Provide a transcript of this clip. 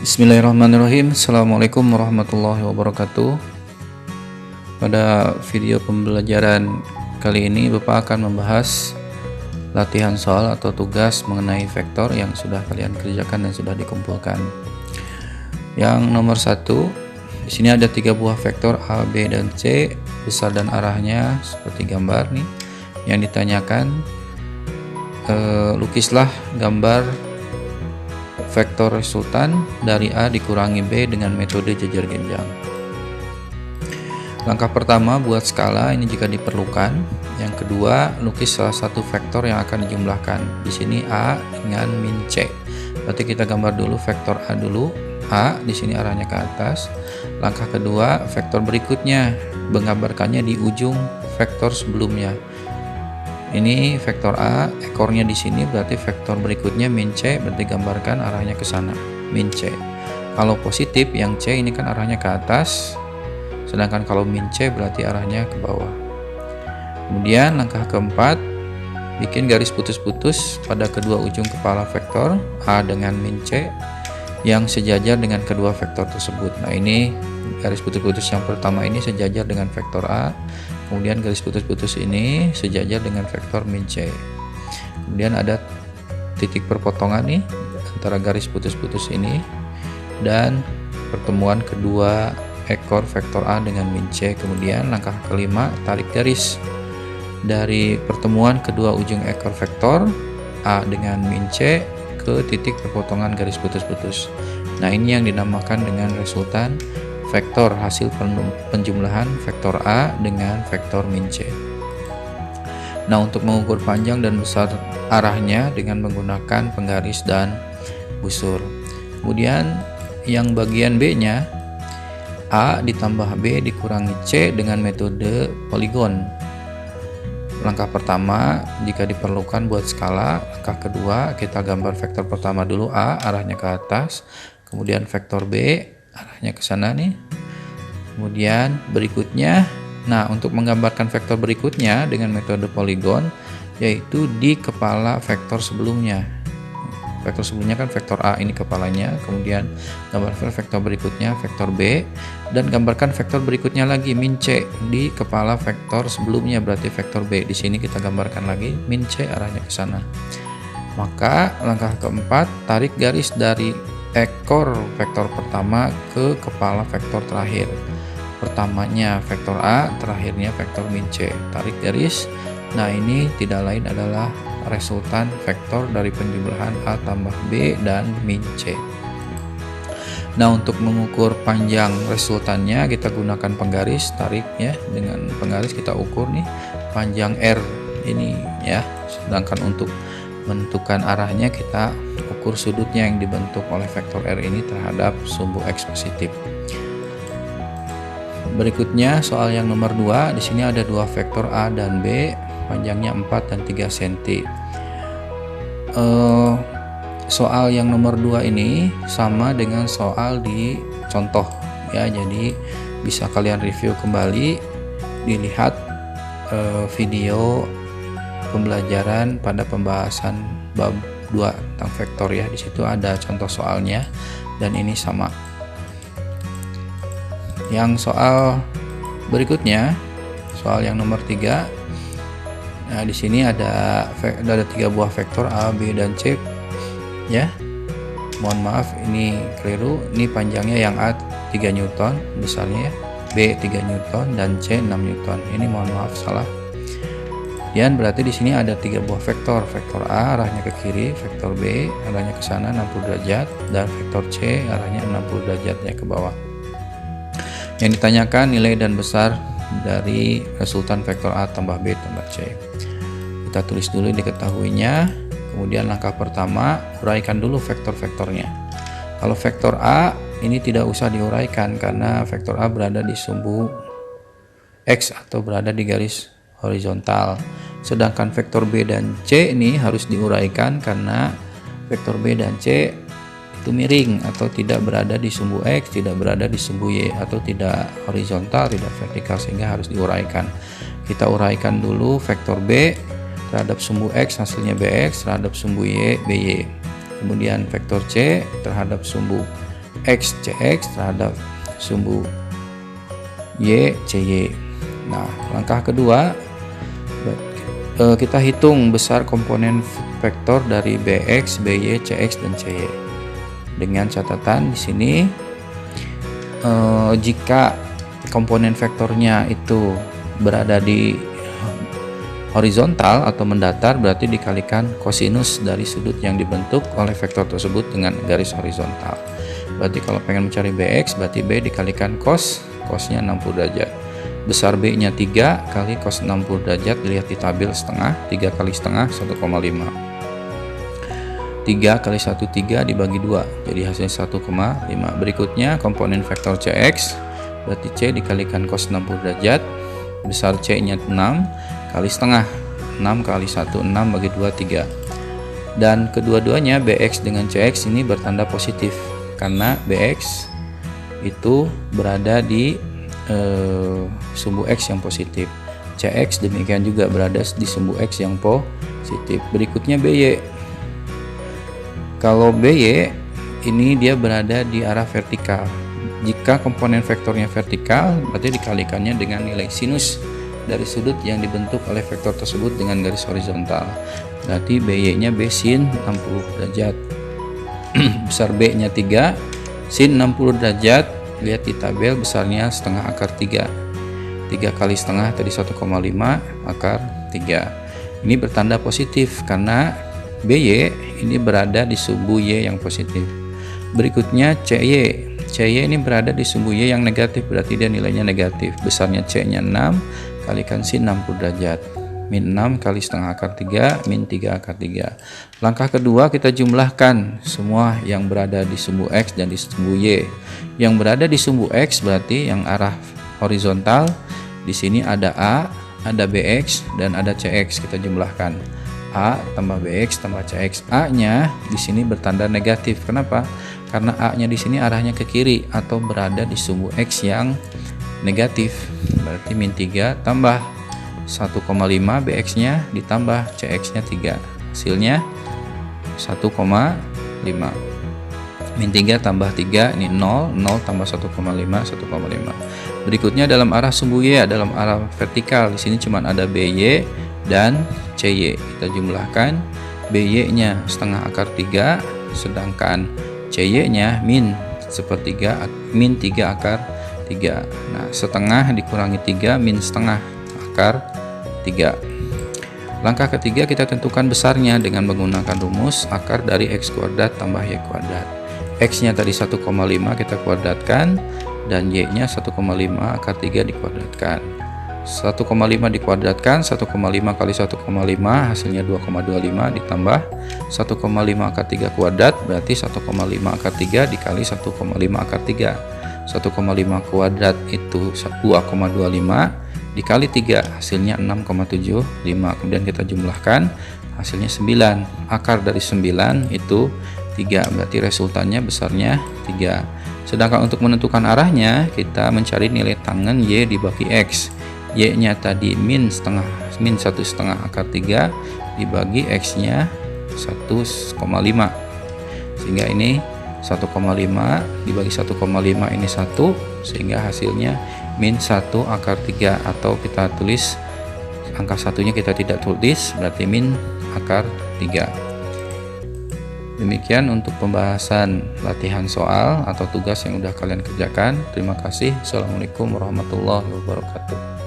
Bismillahirrahmanirrahim. Assalamualaikum warahmatullahi wabarakatuh. Pada video pembelajaran kali ini Bapak akan membahas latihan soal atau tugas mengenai vektor yang sudah kalian kerjakan dan sudah dikumpulkan. Yang nomor 1, di sini ada 3 buah vektor A, B, dan C, besar dan arahnya seperti gambar nih. Yang ditanyakan, lukislah gambar vektor resultan dari A dikurangi B dengan metode jejer genjang. Langkah pertama, buat skala ini jika diperlukan. Yang kedua, lukis salah satu vektor yang akan dijumlahkan. Di sini A dengan min C. Berarti kita gambar dulu vektor A dulu. A di sini arahnya ke atas. Langkah kedua, vektor berikutnya menggambarkannya di ujung vektor sebelumnya. Ini vektor A, ekornya di sini, berarti vektor berikutnya min C, berarti gambarkan arahnya ke sana, min C. Kalau positif, yang C ini kan arahnya ke atas, sedangkan kalau min C berarti arahnya ke bawah. Kemudian langkah keempat, bikin garis putus-putus pada kedua ujung kepala vektor A dengan min C yang sejajar dengan kedua vektor tersebut. Nah, ini garis putus-putus yang pertama ini sejajar dengan vektor A. Kemudian garis putus-putus ini sejajar dengan vektor min C. Kemudian ada titik perpotongan nih antara garis putus-putus ini dan pertemuan kedua ekor vektor A dengan min C. Kemudian langkah kelima, tarik garis dari pertemuan kedua ujung ekor vektor A dengan min C ke titik perpotongan garis putus-putus. Nah, ini yang dinamakan dengan resultan vektor hasil penjumlahan vektor A dengan vektor min C. Nah, untuk mengukur panjang dan besar arahnya dengan menggunakan penggaris dan busur. Kemudian yang bagian B-nya, A ditambah B dikurangi C dengan metode poligon. Langkah pertama, jika diperlukan buat skala. Langkah kedua, kita gambar vektor pertama dulu, A arahnya ke atas, kemudian vektor B arahnya ke sana nih. Kemudian berikutnya, nah, untuk menggambarkan vektor berikutnya dengan metode poligon, yaitu di kepala vektor sebelumnya. Vektor sebelumnya kan vektor A, ini kepalanya. Kemudian gambarkan vektor berikutnya vektor B, dan gambarkan vektor berikutnya lagi min C di kepala vektor sebelumnya, berarti vektor B. Di sini kita gambarkan lagi min C arahnya ke sana. Maka langkah keempat, tarik garis dari ekor vektor pertama ke kepala vektor terakhir. Pertamanya vektor A, terakhirnya vektor min C. Tarik garis. Nah, ini tidak lain adalah resultan vektor dari penjumlahan A tambah B dan min C. Nah, untuk mengukur panjang resultannya kita gunakan penggaris, tarik ya. Dengan penggaris kita ukur nih panjang R ini ya. Sedangkan untuk menentukan arahnya kita ukur sudutnya yang dibentuk oleh vektor R ini terhadap sumbu X positif. Berikutnya soal yang nomor 2. Di sini ada 2 vektor A dan B, panjangnya 4 dan 3 cm. Soal yang nomor 2 ini sama dengan soal di contoh ya. Jadi bisa kalian review kembali, dilihat video pembelajaran pada pembahasan bab 2 tentang vektor ya. Di situ ada contoh soalnya dan ini sama. Yang soal berikutnya, soal yang nomor 3. Nah, di sini ada 3 buah vektor A, B, dan C ya. Mohon maaf ini keliru. Ini panjangnya yang A 3 Newton besarnya ya, B 3 Newton dan C 6 Newton. Ini mohon maaf salah. Dan berarti di sini ada 3 buah vektor. Vektor A arahnya ke kiri, vektor B arahnya ke sana 60 derajat, dan vektor C arahnya 60 derajatnya ke bawah. Yang ditanyakan nilai dan besar dari resultan vektor A tambah B tambah C. Kita tulis dulu diketahuinya. Kemudian langkah pertama, uraikan dulu vektor-vektornya. Kalau vektor A ini tidak usah diuraikan karena vektor A berada di sumbu X atau berada di garis horizontal. Sedangkan vektor B dan C ini harus diuraikan karena vektor B dan C itu miring atau tidak berada di sumbu X, tidak berada di sumbu Y, atau tidak horizontal, tidak vertikal, sehingga harus diuraikan. Kita uraikan dulu vektor B terhadap sumbu X, hasilnya BX, terhadap sumbu Y, BY. Kemudian vektor C terhadap sumbu X CX terhadap sumbu Y CY. Nah, langkah kedua kita hitung besar komponen vektor dari BX, BY, CX dan CY. Dengan catatan di sini jika komponen vektornya itu berada di horizontal atau mendatar, berarti dikalikan kosinus dari sudut yang dibentuk oleh vektor tersebut dengan garis horizontal. Berarti kalau pengen mencari BX, berarti B dikalikan cosnya 60 derajat. Besar B nya 3 kali cos 60 derajat, dilihat di tabel setengah, 3 kali setengah 1,5. 3 kali 1 3 dibagi 2, jadi hasilnya 1,5. Berikutnya komponen vektor CX, berarti C dikalikan cos 60 derajat, besar C nya 6 kali setengah, 6 kali 1 6 bagi 2 3. Dan kedua-duanya BX dengan CX ini bertanda positif karena BX itu berada di sumbu X yang positif, CX demikian juga berada di sumbu X yang positif. Berikutnya BY. Kalau BY ini dia berada di arah vertikal. Jika komponen vektornya vertikal, berarti dikalikannya dengan nilai sinus dari sudut yang dibentuk oleh vektor tersebut dengan garis horizontal. Berarti BY nya B sin 60 derajat. Besar B nya 3 sin 60 derajat, lihat di tabel besarnya setengah akar 3. 3 kali setengah tadi 1,5 akar 3. Ini bertanda positif karena BY ini berada di sumbu Y yang positif. Berikutnya CY. CY ini berada di sumbu Y yang negatif, berarti dia nilainya negatif. Besarnya C nya 6 kalikan sin 60 derajat, min 6 kali setengah akar 3 min 3 akar 3. Langkah kedua kita jumlahkan semua yang berada di sumbu X dan di sumbu Y. Yang berada di sumbu X berarti yang arah horizontal, di sini ada A, ada BX dan ada CX. Kita jumlahkan A tambah BX tambah CX. A nya di sini bertanda negatif. Kenapa? Karena A nya di sini arahnya ke kiri atau berada di sumbu X yang negatif, berarti min 3 tambah 1,5 BX nya ditambah CX nya 3, hasilnya 1,5. Min 3 tambah 3 ini 0 tambah 1,5 1,5. Berikutnya dalam arah sumbu Y, dalam arah vertikal, di sini cuma ada BY dan CY. Kita jumlahkan, BY nya setengah akar 3 sedangkan CY nya min sepertiga, min 3 akar 3. Nah, setengah dikurangi 3 min setengah akar 3. Langkah ketiga kita tentukan besarnya dengan menggunakan rumus akar dari X kuadrat tambah Y kuadrat. X nya tadi 1,5 kita kuadratkan dan Y nya 1,5 akar 3 dikuadratkan. 1,5 dikuadratkan, 1,5 kali 1,5 hasilnya 2,25 ditambah 1,5 akar 3 kuadrat, berarti 1,5 akar 3 dikali 1,5 akar 3. 1,5 kuadrat itu 2,25 dikali 3 hasilnya 6,75. Kemudian kita jumlahkan hasilnya 9. Akar dari 9 itu 3, berarti resultannya besarnya 3. Sedangkan untuk menentukan arahnya kita mencari nilai tangen Y dibagi X. Y nya tadi min 1,5 akar 3 dibagi X nya 1,5, sehingga ini 1,5 dibagi 1,5 ini 1, sehingga hasilnya min 1 akar 3, atau kita tulis angka satunya kita tidak tulis, berarti min akar 3. Demikian untuk pembahasan latihan soal atau tugas yang udah kalian kerjakan. Terima kasih. Assalamualaikum warahmatullahi wabarakatuh.